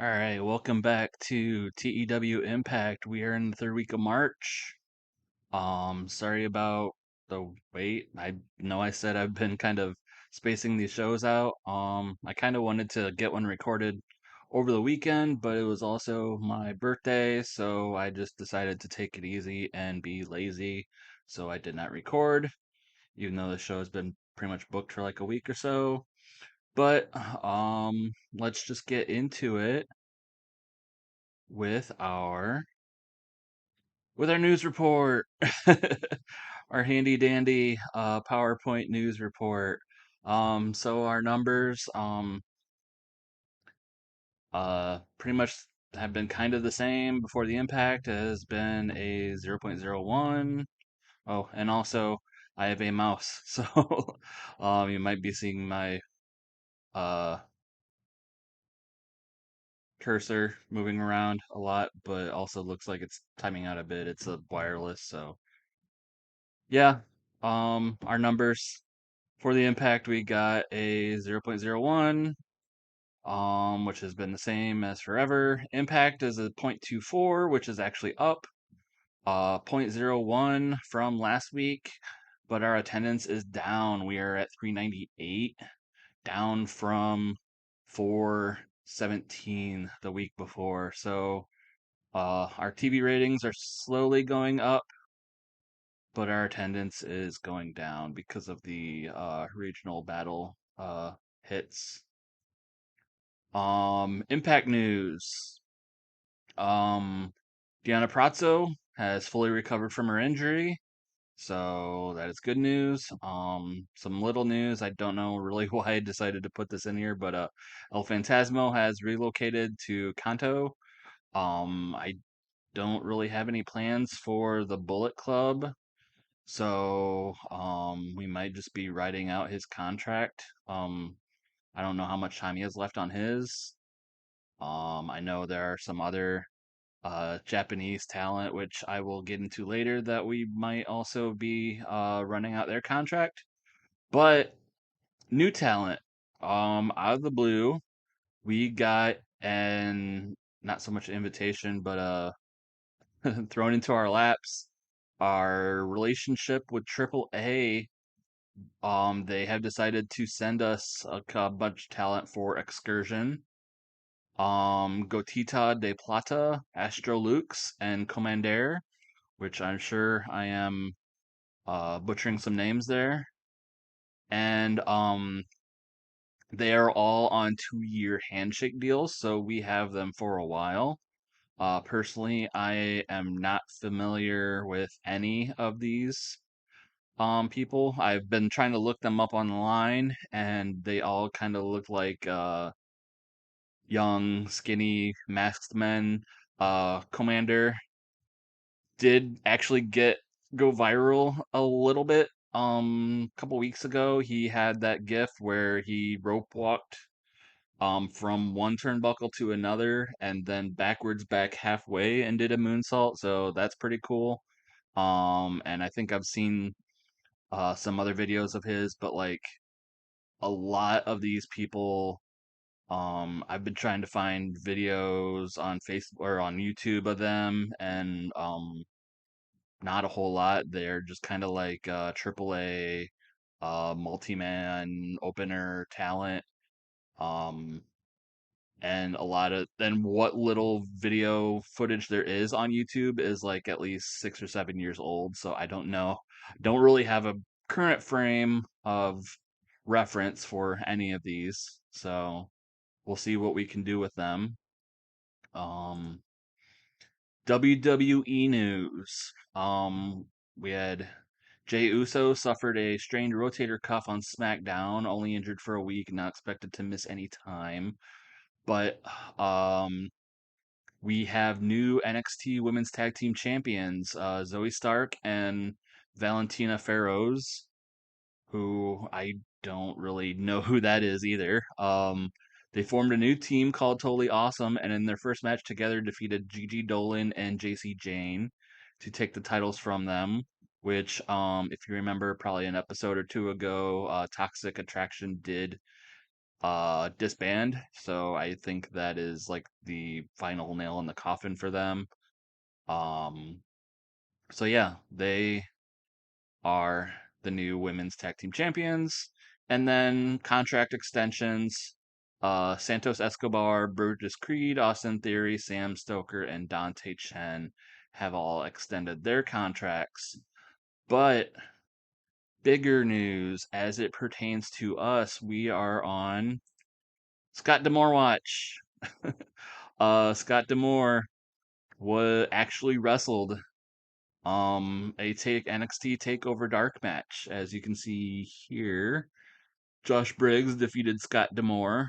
All right, welcome back to TEW Impact. We are in the third week of March. Sorry about the wait. I know I said I've been kind of spacing these shows out. I kind of wanted to get one recorded over the weekend, but it was also my birthday, so I just decided to take it easy and be lazy. So I did not record, even though the show has been pretty much booked for like a week or so. But let's just get into it with our news report. Our handy dandy PowerPoint news report. So our numbers pretty much have been kind of the same before the impact. Has been a 0.01. Oh, and also I have a mouse, so you might be seeing my uh cursor moving around a lot, but also looks like it's timing out a bit. It's a wireless, so yeah. Our numbers for the impact, we got a 0.01, which has been the same as forever. Impact is a 0.24, which is actually up, zero point zero 0.01 from last week, but our attendance is down. We are at 398, down from 417 the week before. So, our TV ratings are slowly going up, but our attendance is going down because of the regional battle hits. Impact news. Um, Deonna Purrazzo has fully recovered from her injury, so that is good news. Some little news. I don't know really why I decided to put this in here, but El Phantasmo has relocated to Kanto. I don't really have any plans for the Bullet Club. So, we might just be writing out his contract. I don't know how much time he has left on his. I know there are some other Japanese talent, which I will get into later, that we might also be running out their contract. But new talent, out of the blue, we got an not so much invitation, but thrown into our laps. Our relationship with Triple A. They have decided to send us a bunch of talent for excursion. Gotita de Plata, Astro Lux, and Commander, which I'm sure I am butchering some names there. And they are all on 2-year handshake deals, so we have them for a while. Personally, I am not familiar with any of these people. I've been trying to look them up online, and they all kind of look like young, skinny, masked men. Commander did actually go viral a little bit. A couple weeks ago, he had that GIF where he rope walked from one turnbuckle to another and then backwards back halfway and did a moonsault. So that's pretty cool. And I think I've seen some other videos of his, but like a lot of these people, I've been trying to find videos on Facebook or on YouTube of them, and not a whole lot. They're just kind of like AAA, multi-man opener talent. Um, and a lot of then what little video footage there is on YouTube is like at least 6 or 7 years old. So I don't know. Don't really have a current frame of reference for any of these. So we'll see what we can do with them. Um, WWE news. We had Jey Uso suffered a strained rotator cuff on SmackDown, only injured for a week, not expected to miss any time. But um, we have new NXT Women's Tag Team Champions, Zoe Stark and Valentina Feroz, who I don't really know who that is either. They formed a new team called Totally Awesome, and in their first match together, defeated Gigi Dolan and JC Jane to take the titles from them. Which, if you remember, probably an episode or two ago, Toxic Attraction did disband. So I think that is like the final nail in the coffin for them. Um, so yeah, they are the new women's tag team champions. And then contract extensions. Santos Escobar, Brutus Creed, Austin Theory, Sam Stoker, and Dante Chen have all extended their contracts. But bigger news as it pertains to us, we are on Scott D'Amore watch. Scott D'Amore was actually wrestled a take NXT Takeover Dark match, as you can see here. Josh Briggs defeated Scott D'Amore.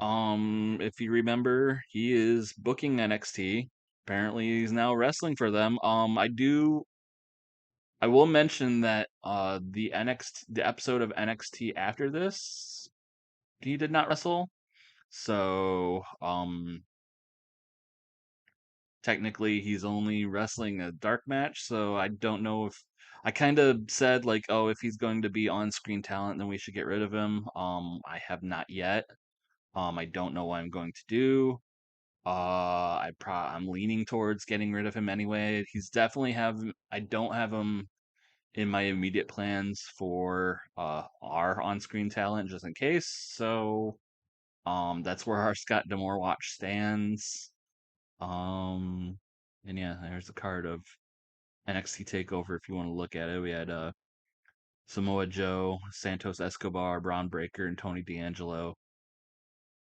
If you remember, he is booking NXT. Apparently, he's now wrestling for them. I will mention that the episode of NXT after this, he did not wrestle. So, technically he's only wrestling a dark match, so I don't know if I kind of said like, oh, if he's going to be on-screen talent, then we should get rid of him. I have not yet. I don't know what I'm going to do. I'm leaning towards getting rid of him anyway. He's definitely have I don't have him in my immediate plans for our on-screen talent just in case. So that's where our Scott D'Amore watch stands. Um, and yeah, there's a card of NXT Takeover if you want to look at it. We had Samoa Joe, Santos Escobar, Braun Breaker, and Tony D'Angelo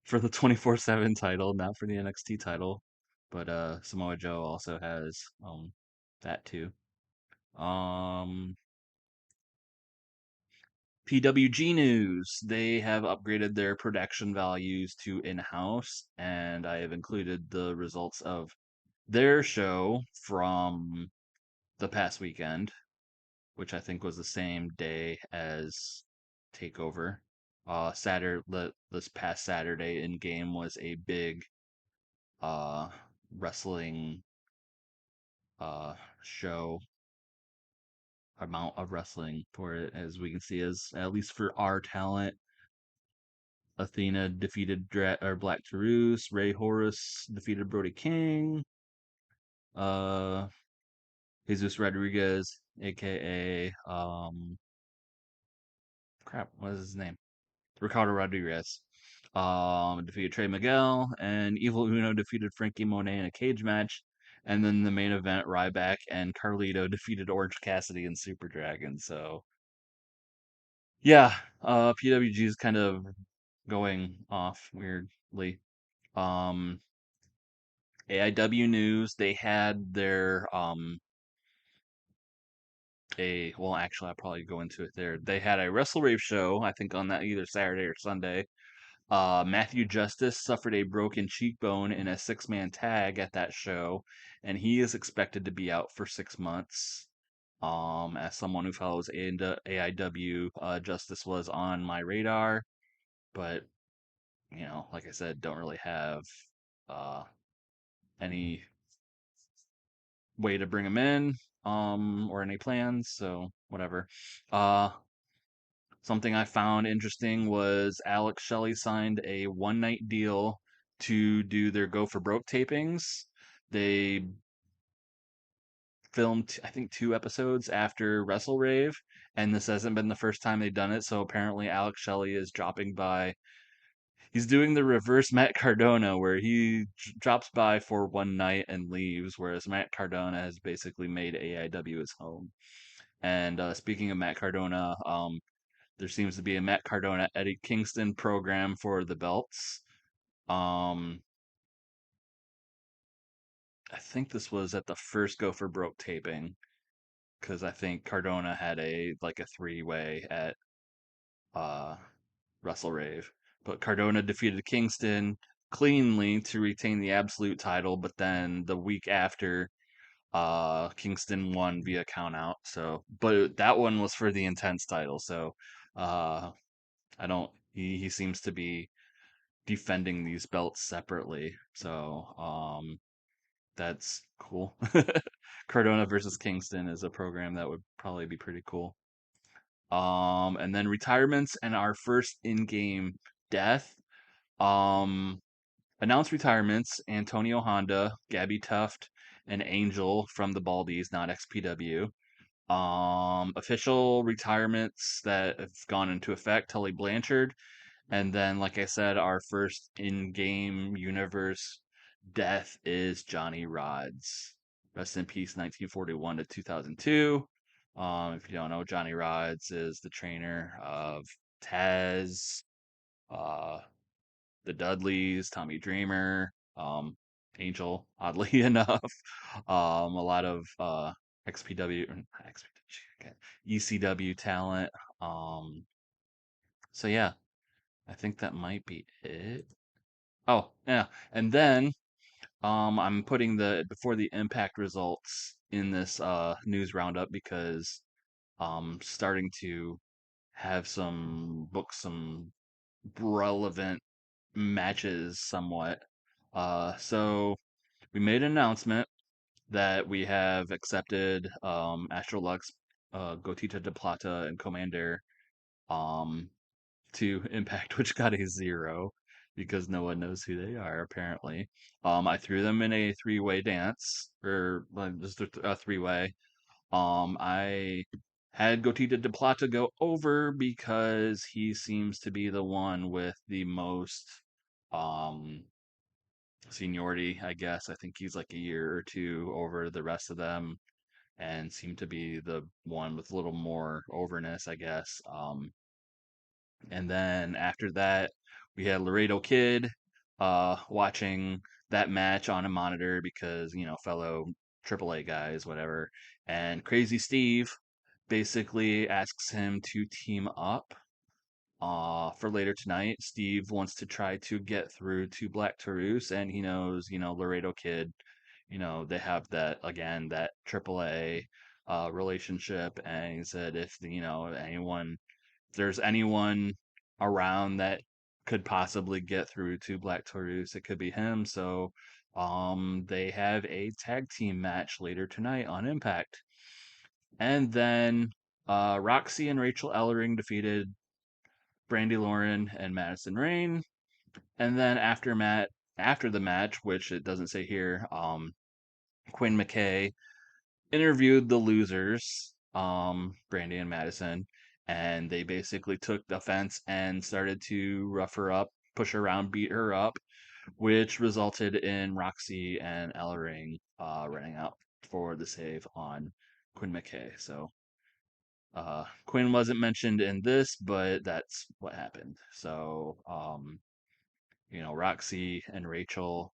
for the 24/7 title, not for the NXT title. But Samoa Joe also has that too. Um, PWG news. They have upgraded their production values to in-house, and I have included the results of their show from the past weekend, which I think was the same day as Takeover. This past Saturday in game was a big uh wrestling uh show amount of wrestling for it, as we can see, as at least for our talent. Athena defeated Black Taurus. Ray Horus defeated Brody King. Uh, Jesus Rodriguez, aka crap, what is his name? Ricardo Rodriguez. Defeated Trey Miguel, and Evil Uno defeated Frankie Monet in a cage match. And then the main event, Ryback and Carlito defeated Orange Cassidy and Super Dragon. So yeah, PWG is kind of going off weirdly. Um, AIW news, they had their actually I'll probably go into it there. They had a Wrestle Rave show, I think on that either Saturday or Sunday. Matthew Justice suffered a broken cheekbone in a six-man tag at that show, and he is expected to be out for 6 months. As someone who follows AIW, Justice was on my radar, but like I said, don't really have uh, any way to bring him in, or any plans, so whatever. Uh, Something I found interesting was Alex Shelley signed a one night deal to do their Go for Broke tapings. They filmed, I think, 2 episodes after Wrestle Rave, and this hasn't been the first time they've done it. So apparently, Alex Shelley is dropping by. He's doing the reverse Matt Cardona, where he drops by for one night and leaves, whereas Matt Cardona has basically made AIW his home. And speaking of Matt Cardona, there seems to be a Matt Cardona Eddie Kingston program for the belts. Um, I think this was at the first Go for Broke taping because I think Cardona had a 3-way at uh Wrestle Rave, but Cardona defeated Kingston cleanly to retain the absolute title. But then the week after, Kingston won via count out. So, but that one was for the Intense title. So, uh, I don't. He seems to be defending these belts separately. So, that's cool. Cardona versus Kingston is a program that would probably be pretty cool. And then retirements and our first in-game death. Um, Announced retirements: Antonio Honda, Gabby Tuft, and Angel from the Baldies, not XPW. Official retirements that have gone into effect: Tully Blanchard, and then, like I said, our first in-game universe death is Johnny Rods. Rest in peace, 1941 to 2002. If you don't know, Johnny Rods is the trainer of Taz, uh, the Dudleys, Tommy Dreamer, Angel, oddly enough, a lot of XPW, not XPW, okay, ECW talent. Um, so yeah, I think that might be it. Oh, yeah. And then I'm putting the before the impact results in this news roundup because starting to have some relevant matches somewhat. So we made an announcement that we have accepted Astrolux, Gotita de Plata, and Commander um to Impact, which got a 0 because no one knows who they are apparently. I threw them in a three-way dance, or just a three-way. I had Gotita de Plata go over because he seems to be the one with the most um seniority, I guess. I think he's like a year or two over the rest of them and seemed to be the one with a little more overness, I guess. And then after that, we had Laredo Kid watching that match on a monitor because, fellow AAA guys, whatever. And Crazy Steve basically asks him to team up for later tonight. Steve wants to try to get through to Black Taurus, and he knows, Laredo Kid, they have that, again, that AAA relationship. And he said if, there's anyone around that could possibly get through to Black Taurus, it could be him. So they have a tag team match later tonight on Impact. And then Roxy and Rachel Ellering defeated Brandy Lauren and Madison Rain. And then after the match, which it doesn't say here, Quinn McKay interviewed the losers, Brandy and Madison, and they basically took offense and started to rough her up, push her around, beat her up, which resulted in Roxy and Ellering running out for the save on Quinn McKay. So Quinn wasn't mentioned in this, but that's what happened. So Roxy and Rachel,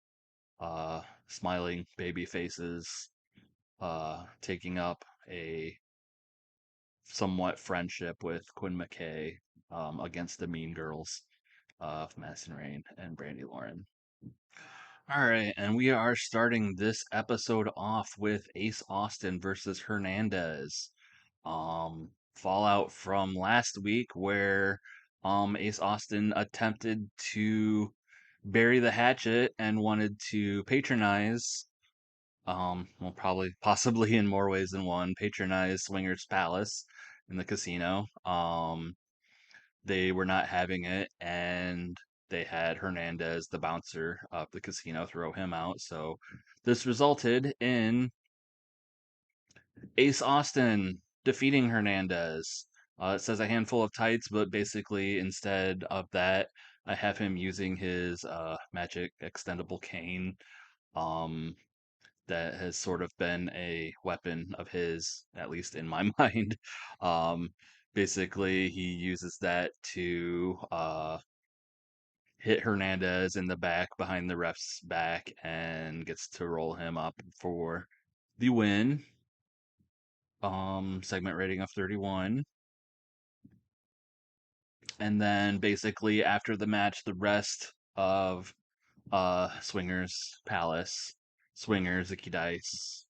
smiling baby faces, taking up a somewhat friendship with Quinn McKay against the Mean Girls of Madison Rain and Brandy Lauren. All right, and we are starting this episode off with Ace Austin versus Hernandez. Fallout from last week where Ace Austin attempted to bury the hatchet and wanted to patronize, well, probably possibly in more ways than one, patronize Swingers Palace in the casino. They were not having it, and they had Hernandez, the bouncer of the casino, throw him out. So this resulted in Ace Austin defeating Hernandez. It says a handful of tights, but basically instead of that, I have him using his magic extendable cane. Um, that has sort of been a weapon of his, at least in my mind. Um, Basically, he uses that to hit Hernandez in the back behind the ref's back and gets to roll him up for the win. Segment rating of 31. And then basically after the match, the rest of Swingers Palace, Swingers, Icky Dice,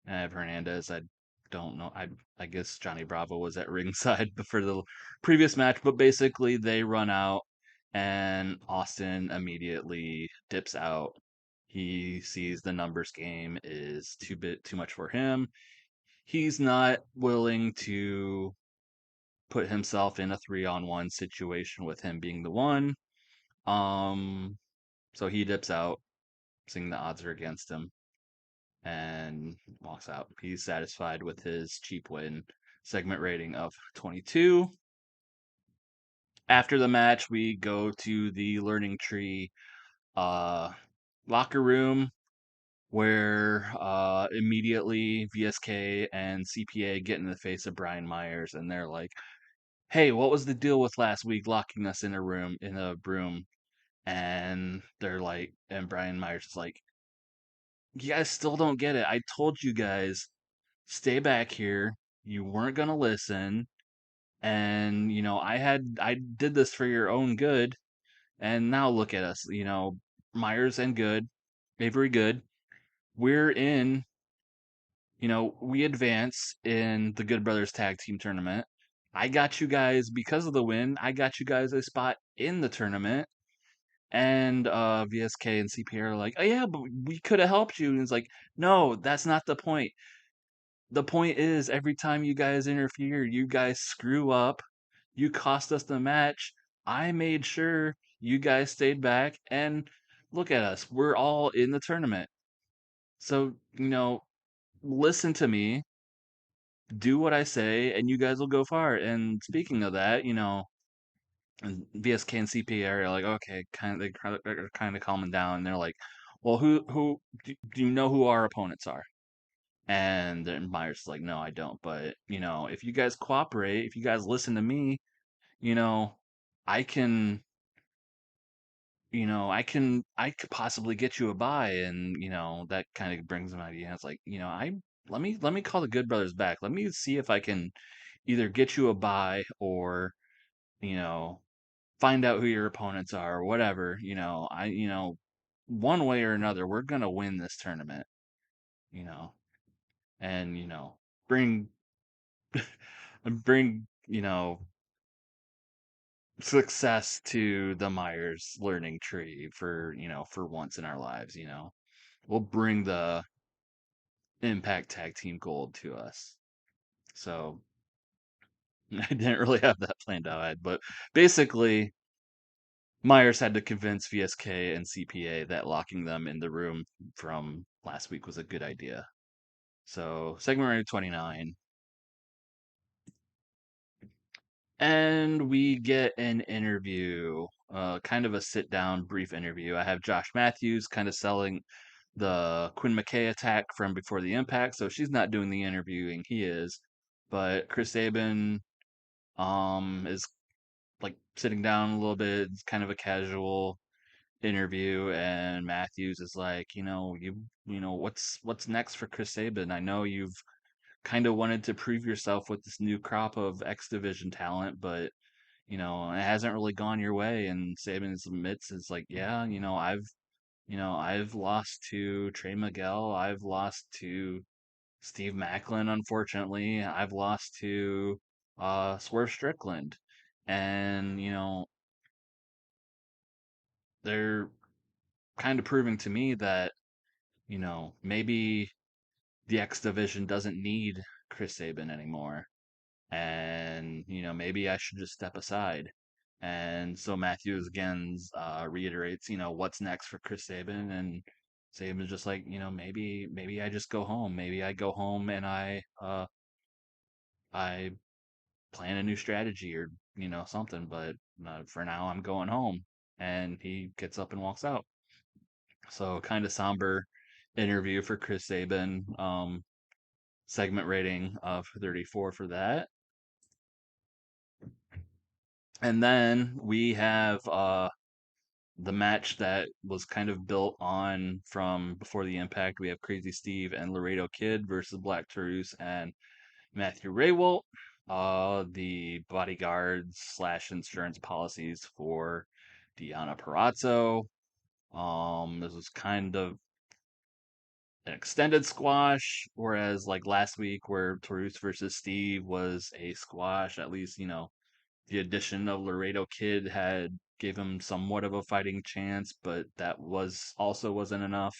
and I have Hernandez. I don't know. I guess Johnny Bravo was at ringside for the previous match, but basically they run out and Austin immediately dips out. He sees the numbers game is too much for him. He's not willing to put himself in a 3-on-1 situation with him being the one. Um, so he dips out, seeing the odds are against him, and walks out. He's satisfied with his cheap win segment rating of 22. After the match, we go to the Learning Tree uh, locker room where immediately VSK and CPA get in the face of Brian Myers, and they're like, "Hey, what was the deal with last week locking us in a room?" And they're like, and Brian Myers is like, "You guys still don't get it. I told you guys, stay back here. You weren't gonna listen, and I did this for your own good, and now look at us. Myers and Good, Avery Good. We're in. We advance in the Good Brothers Tag Team Tournament. I got you guys because of the win. I got you guys a spot in the tournament." And VSK and CPR are like, "Oh yeah, but we could have helped you." And it's like, "No, that's not the point. The point is every time you guys interfere, you guys screw up. You cost us the match. I made sure you guys stayed back, and look at us. We're all in the tournament. So, listen to me, do what I say, and you guys will go far." And speaking of that, and VSK and CPA are like, okay, they're kind of calming down. And they're like, "Well, who do you know who our opponents are?" And then Myers is like, "No, I don't. But if you guys cooperate, if you guys listen to me, you know, I can, I could possibly get you a buy." And that kind of brings him idea. It's like, I let me call the Good Brothers back. Let me see if I can either get you a buy or you know find out who your opponents are or whatever. One way or another, we're gonna win this tournament. You know, and bring bring success to the Myers learning tree for once in our lives. We'll bring the Impact Tag Team Gold to us. So I didn't really have that planned out, but basically Myers had to convince VSK and CPA that locking them in the room from last week was a good idea. So segment round 29. And we get an interview, kind of a sit down, brief interview. I have Josh Matthews kind of selling the Quinn McKay attack from before the impact. So she's not doing the interviewing, he is. But Chris Sabin is like sitting down a little bit. It's kind of a casual interview, and Matthews is like, what's next for Chris Sabin? I know you've kind of wanted to prove yourself with this new crop of X Division talent, but it hasn't really gone your way. And Sabin admits, it's like, yeah, I've lost to Trey Miguel, I've lost to Steve Macklin, unfortunately, I've lost to Swerve Strickland, and they're kind of proving to me that maybe the X Division doesn't need Chris Sabin anymore, and maybe I should just step aside. And so Matthews again reiterates, what's next for Chris Sabin, and Sabin's just like, maybe I just go home. Maybe I go home and I plan a new strategy or something. But for now, I'm going home. And he gets up and walks out. So kind of somber interview for Chris Sabin. Segment rating of 34 for that. And then we have the match that was kind of built on from before the impact. We have Crazy Steve and Laredo Kid versus Black Taurus and Matthew Raywalt. The bodyguards slash insurance policies for Deonna Purrazzo. This was kind of an extended squash, whereas like last week where Taurus versus Steve was a squash, at least, the addition of Laredo Kid had gave him somewhat of a fighting chance, but that wasn't enough.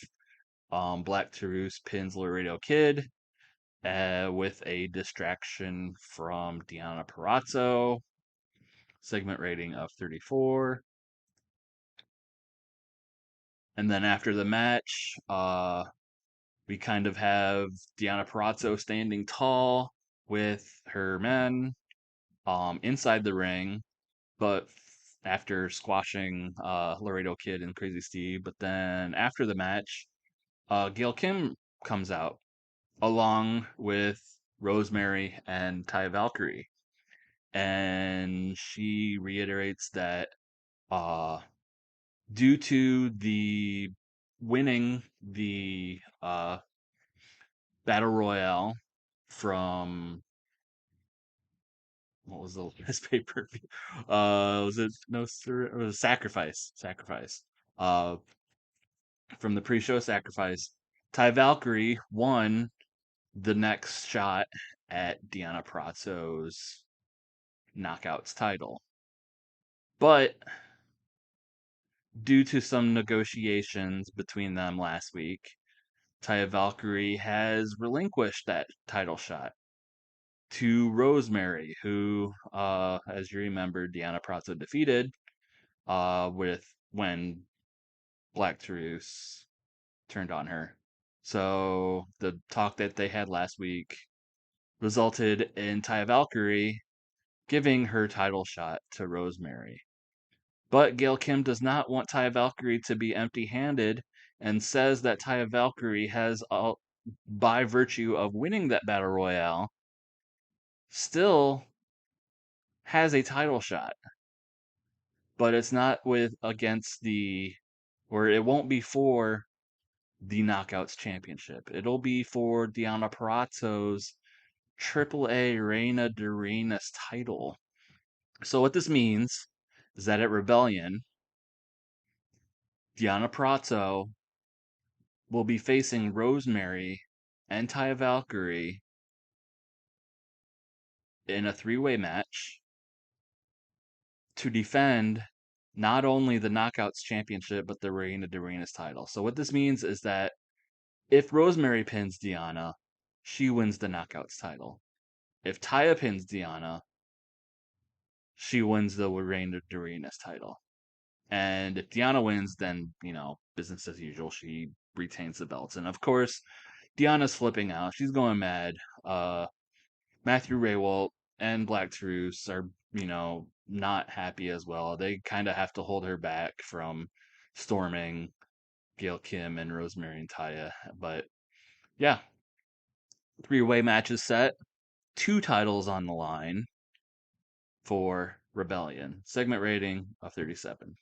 Black Taurus pins Laredo Kid. with a distraction from Deonna Purrazzo, segment rating of 34. And then after the match, we kind of have Deonna Purrazzo standing tall with her men inside the ring, but after squashing Laredo Kid and Crazy Steve. But then after the match, Gail Kim comes out along with Rosemary and Taya Valkyrie, and she reiterates that uh, due to the winning the battle royale from what was the last pay per view? Was it no sir? It was Sacrifice. Uh, from the pre-show Sacrifice, Ty Valkyrie won the next shot at Deonna Purrazzo's Knockouts title, but due to some negotiations between them last week, Taya Valkyrie has relinquished that title shot to Rosemary, who, as you remember, Deonna Purrazzo defeated with when Black Truce turned on her. So the talk that they had last week resulted in Taya Valkyrie giving her title shot to Rosemary. But Gail Kim does not want Taya Valkyrie to be empty handed and says that Taya Valkyrie has, by virtue of winning that battle royale, still has a title shot. But it's not with against the, or it won't be for the Knockouts Championship. It'll be for Deonna Purrazzo's AAA Reina de Reinas title. So what this means is that at Rebellion, Deonna Purrazzo will be facing Rosemary and Taya Valkyrie in a three-way match to defend not only the Knockouts Championship, but the Reina de Reinas title. So what this means is that if Rosemary pins Deonna, she wins the Knockouts title. If Taya pins Deonna, she wins the Reina de Reinas title. And if Deonna wins, then, business as usual. She retains the belts. And of course, Deonna's flipping out. She's going mad. Matthew Raywalt and Black Truce are, not happy as well. They kind of have to hold her back from storming Gail Kim and Rosemary and Taya. But yeah, three-way matches set. Two titles on the line for Rebellion. Segment rating of 37.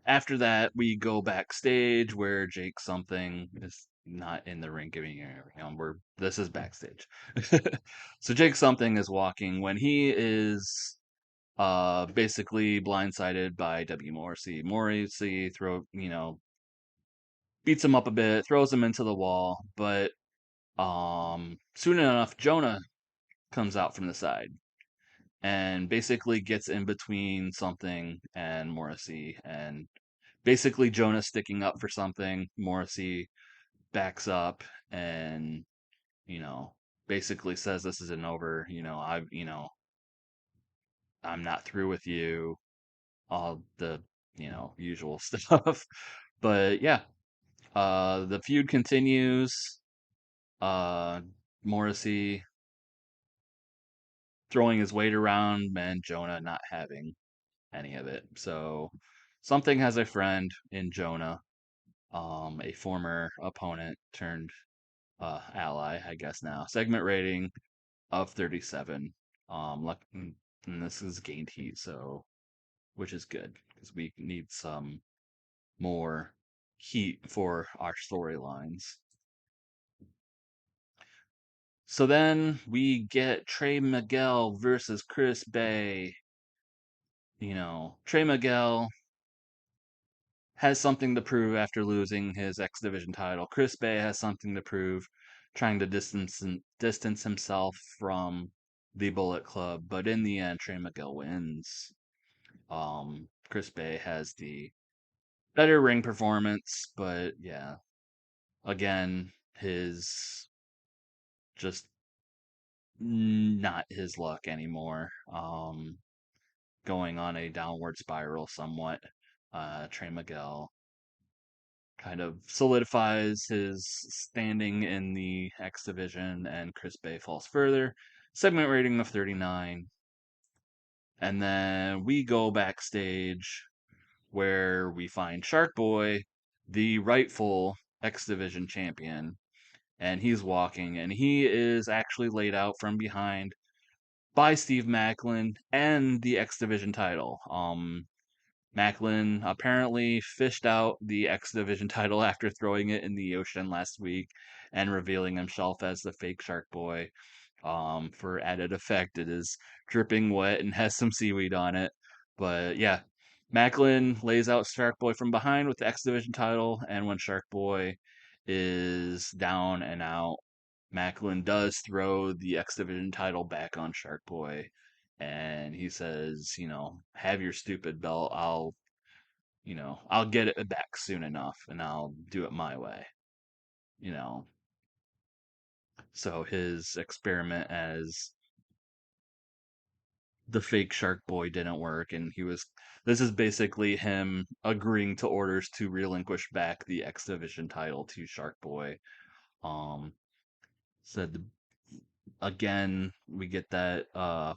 After that, we go backstage where Jake something is not in the ring giving this is backstage. So Jake something is walking when he is basically blindsided by W Morrissey. Morrissey beats him up a bit, throws him into the wall, but soon enough Jonah comes out from the side and basically gets in between something and Morrissey, and basically Jonah sticking up for something. Morrissey backs up and, you know, basically says this isn't over. I'm not through with you. All the, usual stuff. But yeah, the feud continues. Uh, Morrissey throwing his weight around and Jonah not having any of it. So something has a friend in Jonah, a former opponent turned ally, I guess now. Segment rating of 37. And this is gained heat, so which is good because we need some more heat for our storylines. So then we get Trey Miguel versus Chris Bay. Trey Miguel has something to prove after losing his X Division title. Chris Bay has something to prove, trying to distance himself from the Bullet Club. But in the end, Trey Miguel wins. Chris Bay has the better ring performance, but yeah, again, his just not his luck anymore. Going on a downward spiral somewhat. Trey Miguel kind of solidifies his standing in the X division, and Chris Bay falls further. Segment rating of 39. And then we go backstage where we find Shark Boy, the rightful X Division champion, and he's walking, and he is actually laid out from behind by Steve Macklin and the X Division title. Macklin apparently fished out the X Division title after throwing it in the ocean last week and revealing himself as the fake Shark Boy. For added effect, it is dripping wet and has some seaweed on it. But yeah, Macklin lays out Shark Boy from behind with the X Division title, and when Shark Boy is down and out, Macklin does throw the X Division title back on Shark Boy, and he says, have your stupid belt. I'll get it back soon enough, and I'll do it my way. You know, so his experiment as the fake Shark Boy didn't work, and this is basically him agreeing to orders to relinquish back the X Division title to Shark Boy. Um, said again, we get that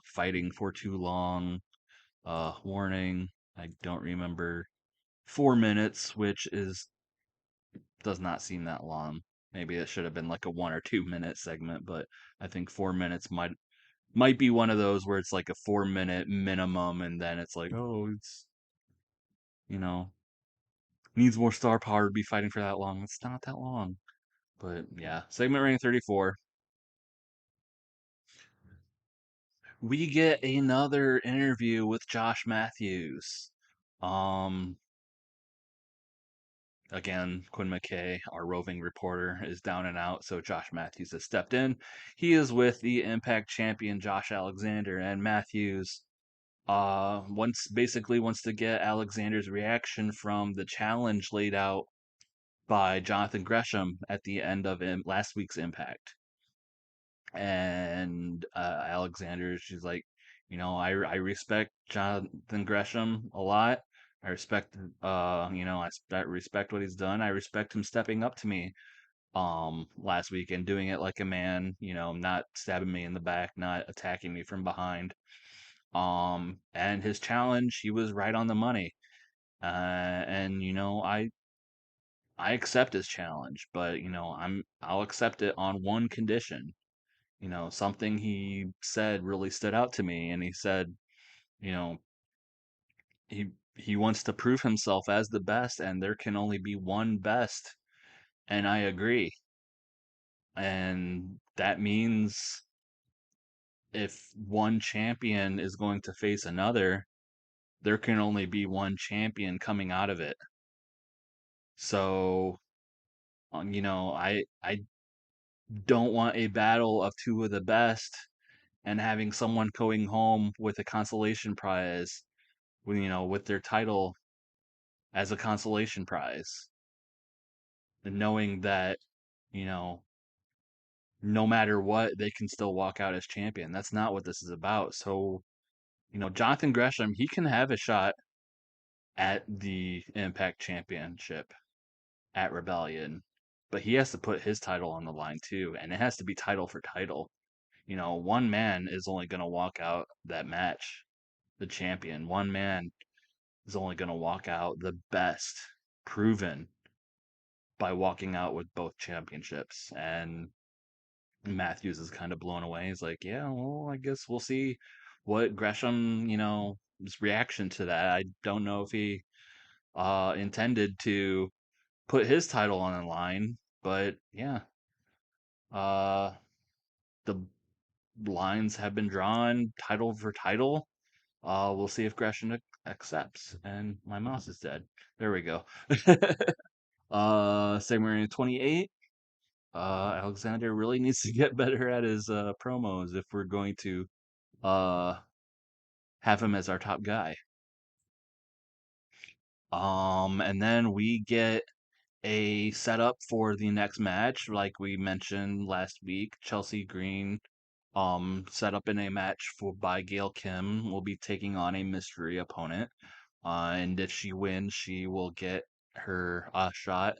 fighting for too long warning. I don't remember 4 minutes, which does not seem that long. Maybe it should have been like a 1 or 2 minute segment, but I think 4 minutes might be one of those where it's like a 4 minute minimum, and then it's like, oh, it's you know needs more star power to be fighting for that long. It's not that long, but yeah. Segment rating 34. We get another interview with Josh Matthews. Um, Again, Quinn McKay, our roving reporter, is down and out, so Josh Matthews has stepped in. He is with the Impact champion Josh Alexander, and Matthews wants to get Alexander's reaction from the challenge laid out by Jonathan Gresham at the end of last week's Impact. And she's like, I respect Jonathan Gresham a lot. I respect, respect what he's done. I respect him stepping up to me last week and doing it like a man, not stabbing me in the back, not attacking me from behind. And his challenge, he was right on the money. And I accept his challenge, but I'll accept it on one condition. Something he said really stood out to me, and he said, you know, he wants to prove himself as the best, and there can only be one best, and I agree. And that means if one champion is going to face another, there can only be one champion coming out of it. So, I don't want a battle of two of the best and having someone going home with a consolation prize, with their title as a consolation prize, and knowing that, you know, no matter what, they can still walk out as champion. That's not what this is about. So, Jonathan Gresham, he can have a shot at the Impact Championship at Rebellion, but he has to put his title on the line too, and it has to be title for title. One man is only going to walk out that match, the champion. One man is only going to walk out the best, proven by walking out with both championships. And Matthews is kind of blown away. He's like, yeah, well, I guess we'll see what Gresham, his reaction to that. I don't know if he intended to put his title on the line, but yeah, uh, the lines have been drawn title for title. We'll see if Gresham accepts. And my mouse is dead. There we go. Segment 28. Alexander really needs to get better at his promos if we're going to uh have him as our top guy. And then we get a setup for the next match. Like we mentioned last week, Chelsea Green set up in a match for by Gail Kim will be taking on a mystery opponent. And if she wins, she will get her shot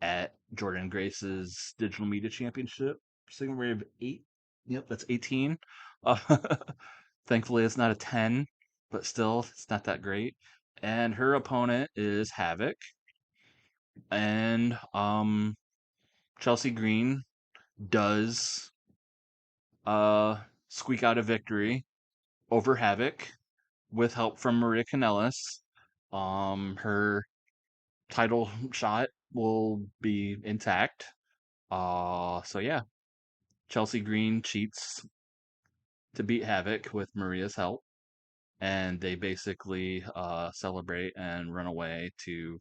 at Jordan Grace's Digital Media Championship. Segment rate of 8. Yep, that's 18. Uh, thankfully, it's not a 10, but still, it's not that great. And her opponent is Havoc. And Chelsea Green does uh, squeak out a victory over Havoc with help from Maria Kanellis. Her title shot will be intact. So yeah, Chelsea Green cheats to beat Havoc with Maria's help, and they basically celebrate and run away to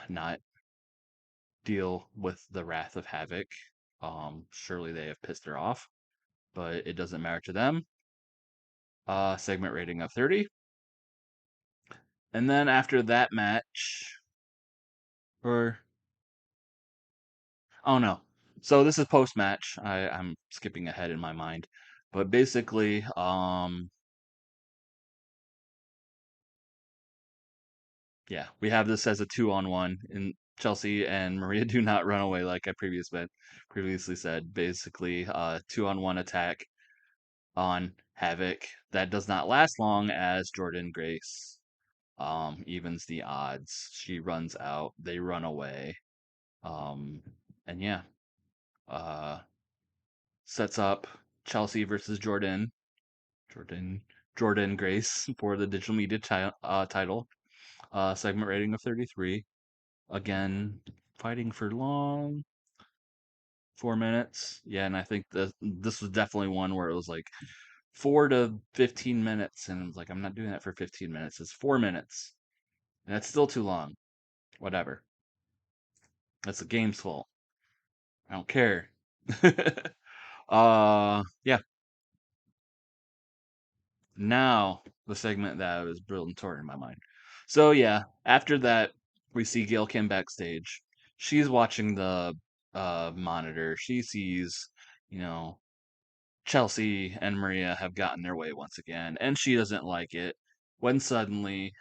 not deal with the wrath of Havoc. Surely they have pissed her off, but it doesn't matter to them. Segment rating of 30. And then after that match, or oh no. So this is post match. I'm skipping ahead in my mind. But basically, yeah, we have this as a 2-on-1, and Chelsea and Maria do not run away like I previously said. Basically, 2-on-1 attack on Havoc that does not last long as Jordan Grace evens the odds. She runs out, they run away. Um, and yeah, uh, sets up Chelsea versus Jordan, Jordan Grace for the digital media title. Segment rating of 33. Again, fighting for long, 4 minutes. Yeah, and I think this was definitely one where it was like 4 to 15 minutes, and it was like I'm not doing that for 15 minutes. It's 4 minutes, and that's still too long. Whatever. That's the game's fault. I don't care. Yeah. Now the segment that was brilliant torn in my mind. So yeah, after that we see Gail Kim backstage. She's watching the monitor. She sees, you know, Chelsea and Maria have gotten their way once again, and she doesn't like it. When suddenly,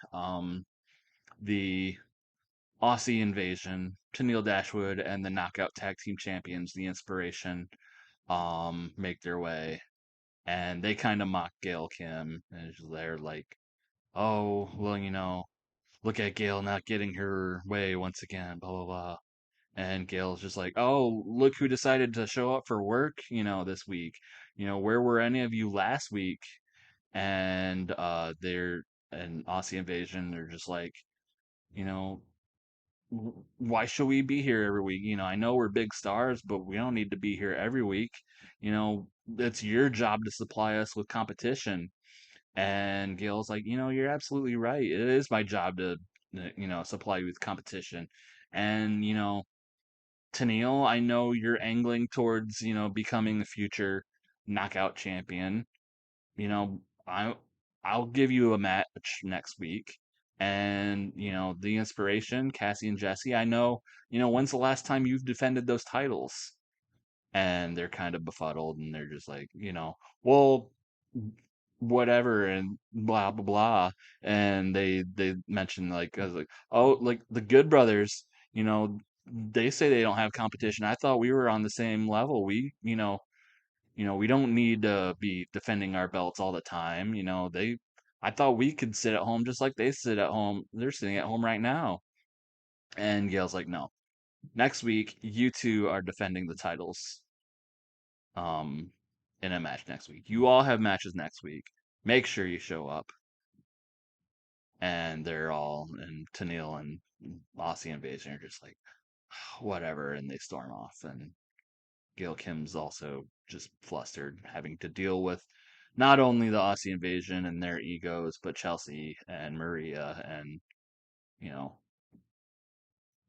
the Aussie Invasion, Tennille Dashwood, and the Knockout Tag Team Champions, the Inspiration, make their way, and they kind of mock Gail Kim, and they're like, "Oh, well, look at Gail not getting her way once again, blah blah blah." And Gail's just like, "Oh, look who decided to show up for work, this week. Where were any of you last week?" And they're an Aussie Invasion. They're just like, you know, why should we be here every week? I know we're big stars, but we don't need to be here every week. It's your job to supply us with competition. And Gail's like, you're absolutely right. It is my job to, supply you with competition. And, Tennille, I know you're angling towards, becoming the future knockout champion. You know, I I'll give you a match next week. And, the inspiration, Cassie and Jesse, I know, when's the last time you've defended those titles? And they're kind of befuddled and they're just like, well, whatever and blah blah blah. And they mentioned like I was like, oh, like the Good Brothers, they say they don't have competition. I thought we were on the same level. We don't need to be defending our belts all the time. I thought we could sit at home just like they sit at home. They're sitting at home right now. And Gail's like, no, next week you two are defending the titles um in a match next week. You all have matches next week. Make sure you show up. And they're all and Tennille and Aussie Invasion are just like, whatever, and they storm off. And Gail Kim's also just flustered, having to deal with not only the Aussie Invasion and their egos, but Chelsea and Maria, and you know,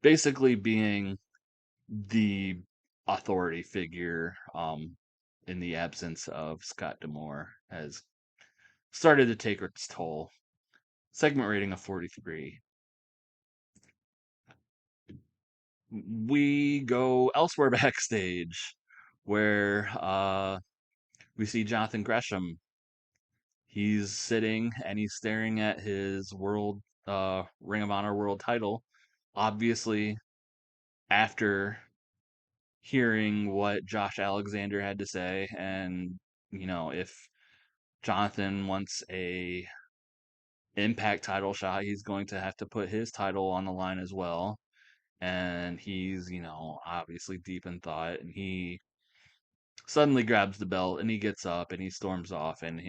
basically being the authority figure in the absence of Scott Demore has started to take its toll. Segment rating of 43. we go elsewhere backstage where we see Jonathan Gresham. He's sitting and he's staring at his world Ring of Honor world title. Obviously, after hearing what Josh Alexander had to say, and if Jonathan wants a Impact title shot, he's going to have to put his title on the line as well. And he's, obviously deep in thought, and he suddenly grabs the belt and he gets up and he storms off, and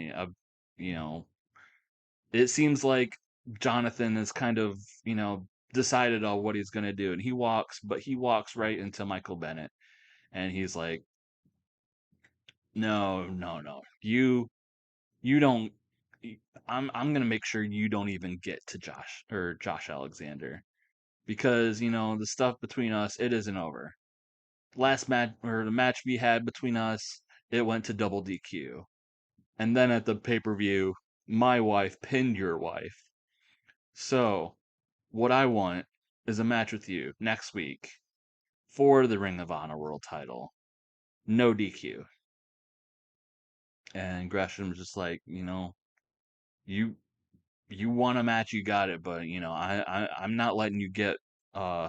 you know, it seems like Jonathan is kind of, decided on what he's going to do, and he walks right into Michael Bennett, and he's like, no, no, no, you don't. I'm gonna make sure you don't even get to Josh Alexander, because the stuff between us, it isn't over. Last match, or the match we had between us, it went to double DQ, and then at the pay-per-view, my wife pinned your wife. So what I want is a match with you next week for the Ring of Honor World Title, no DQ. And Gresham's just like, you you want a match, you got it, but I'm not uh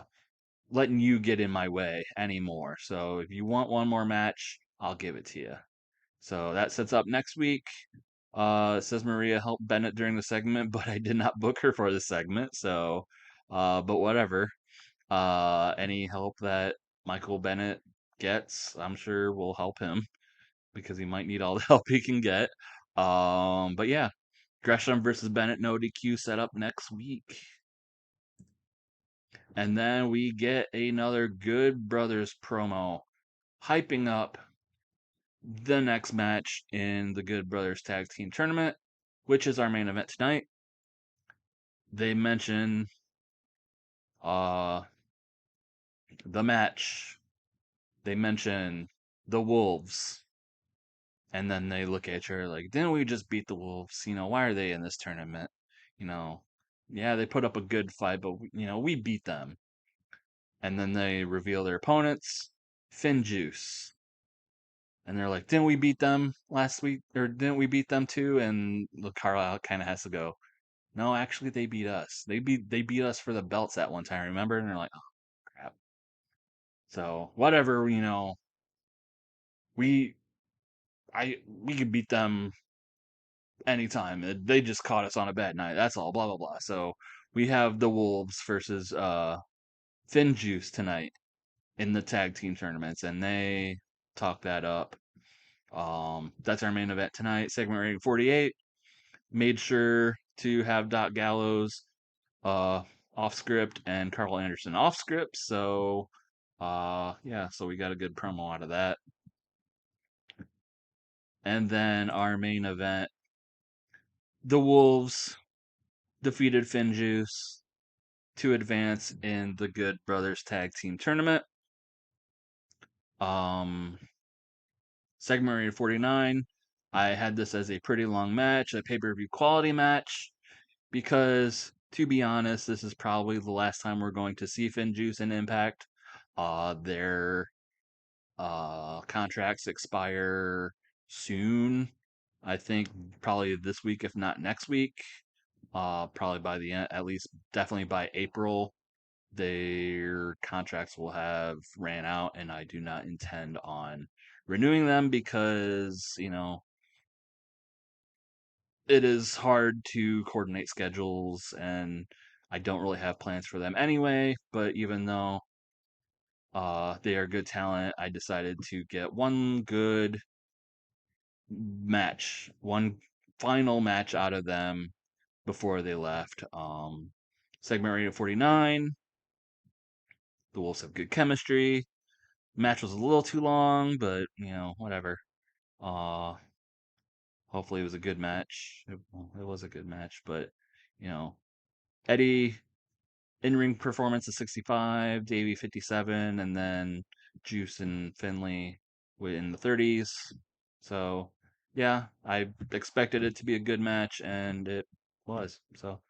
letting you get in my way anymore. So if you want one more match, I'll give it to you. So that sets up next week. It says Maria helped Bennett during the segment, but I did not book her for the segment. So, but whatever. Any help that Michael Bennett gets, I'm sure will help him, because he might need all the help he can get. But yeah, Gresham versus Bennett, no DQ set up next week. And then we get another Good Brothers promo hyping up the next match in the Good Brothers Tag Team Tournament, which is our main event tonight. They mention uh the match. They mention the Wolves. And then they look at her like, didn't we just beat the Wolves? Why are they in this tournament? You know, yeah, they put up a good fight, but we beat them. And then they reveal their opponents, Finn Juice. And they're like, didn't we beat them last week? Or didn't we beat them too? And Carlisle kind of has to go, no, actually they beat us. They beat us for the belts that one time, remember? And they're like, oh crap. So whatever, we we could beat them anytime. They just caught us on a bad night. That's all. Blah blah blah. So we have the Wolves versus Finn Juice tonight in the tag team tournaments, and they talk that up. That's our main event tonight. Segment rating 48. Made sure to have Doc Gallows uh off script and Carl Anderson off script. So yeah, so we got a good promo out of that. And then our main event, the Wolves defeated Finn Juice to advance in the Good Brothers Tag Team Tournament. Um, segment rated 49. I had this as a pretty long match, a pay-per-view quality match, because to be honest, this is probably the last time we're going to see Finn Juice in Impact. Their contracts expire soon. I think probably this week, if not next week. Probably by the end, at least definitely by April, their contracts will have ran out, and I do not intend on renewing them, because it is hard to coordinate schedules, and I don't really have plans for them anyway. But even though they are good talent, I decided to get one good match, one final match out of them before they left. Segment rated 49. The Wolves have good chemistry. Match was a little too long, but whatever. Uh, hopefully it was a good match. It was a good match, but you know, Eddie in-ring performance of 65, Davey 57, and then Juice and Finley were in the 30s. So yeah, I expected it to be a good match, and it was. So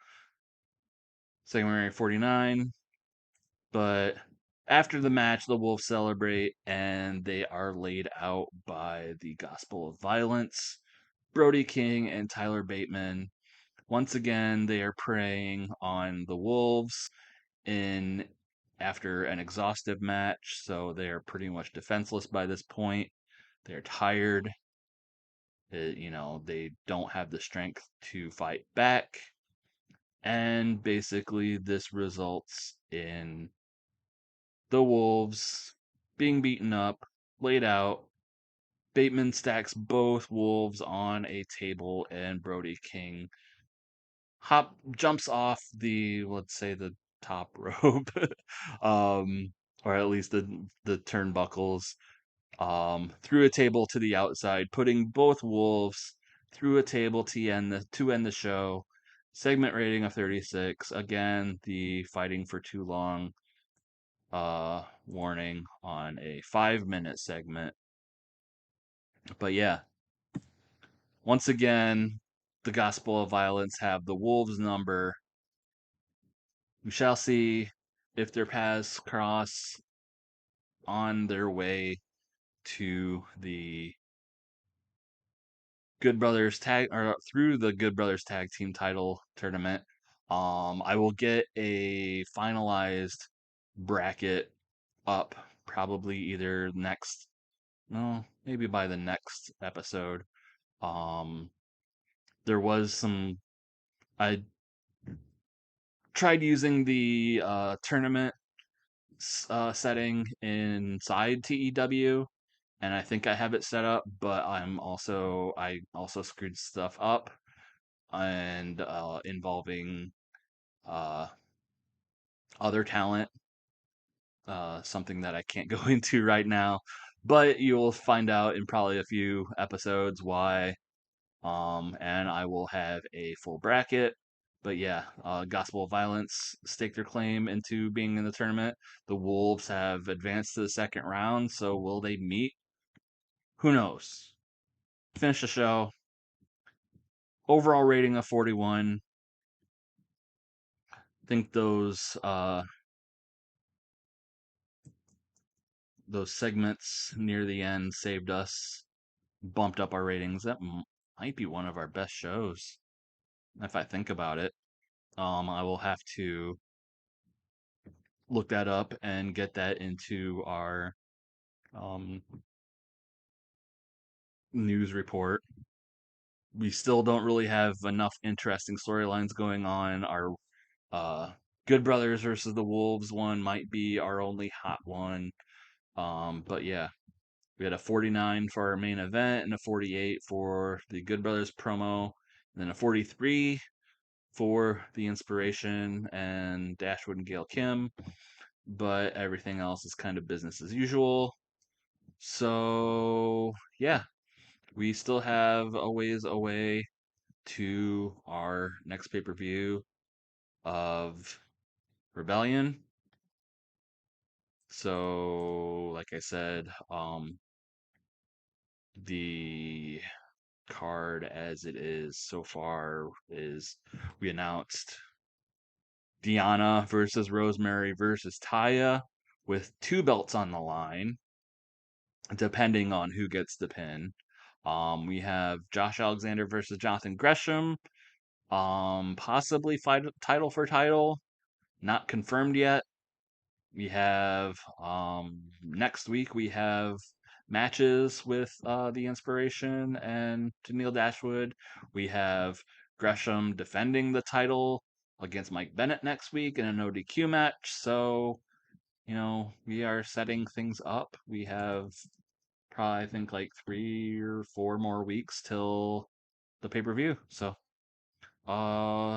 segment 49, but after the match, the Wolves celebrate, and they are laid out by the Gospel of Violence, Brody King and Tyler Bateman. Once again, they are preying on the Wolves in after an exhaustive match, so they are pretty much defenseless by this point. They're tired. They don't have the strength to fight back. And basically, this results in the Wolves being beaten up, laid out. Bateman stacks both Wolves on a table, and Brody King jumps off let's say the top rope, um, or at least the turnbuckles, through a table to the outside, putting both Wolves through a table to end the show. Segment rating of 36. Again, the fighting for too long warning on a 5-minute segment. But yeah, once again, the Gospel of Violence have the Wolves number. We shall see if their paths cross on their way to the Good Brothers tag or through the Good Brothers tag team title tournament. I will get a finalized bracket up probably either next, no, maybe by the next episode. Um, there was some, I tried using the tournament setting inside TEW, and I think I have it set up, but I also screwed stuff up and involving uh, other talent, something that I can't go into right now, but you'll find out in probably a few episodes why. And I will have a full bracket. But yeah, Gospel of Violence stake their claim into being in the tournament. The Wolves have advanced to the second round, so will they meet? Who knows? Finish the show. Overall rating of 41. I think those segments near the end saved us, bumped up our ratings. That might be one of our best shows, if I think about it. I will have to look that up and get that into our um, news report. We still don't really have enough interesting storylines going on. Our Good Brothers versus the Wolves one might be our only hot one. But yeah, we had a 49 for our main event and a 48 for the Good Brothers promo, and then a 43 for the Inspiration and Dashwood and Gail Kim. But everything else is kind of business as usual. So yeah, we still have a ways away to our next pay-per-view of Rebellion. So, like I said, the card as it is so far is we announced Deonna versus Rosemary versus Taya with 2 belts on the line, depending on who gets the pin. We have Josh Alexander versus Jonathan Gresham. Possibly fight title for title, not confirmed yet. We have next week we have matches with the Inspiration and Tennille Dashwood. We have Gresham defending the title against Mike Bennett next week in an ODQ match. So, we are setting things up. We have probably, I think, like 3 or 4 more weeks till the pay-per-view. So,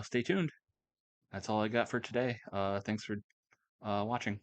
stay tuned. That's all I got for today. Thanks for watching.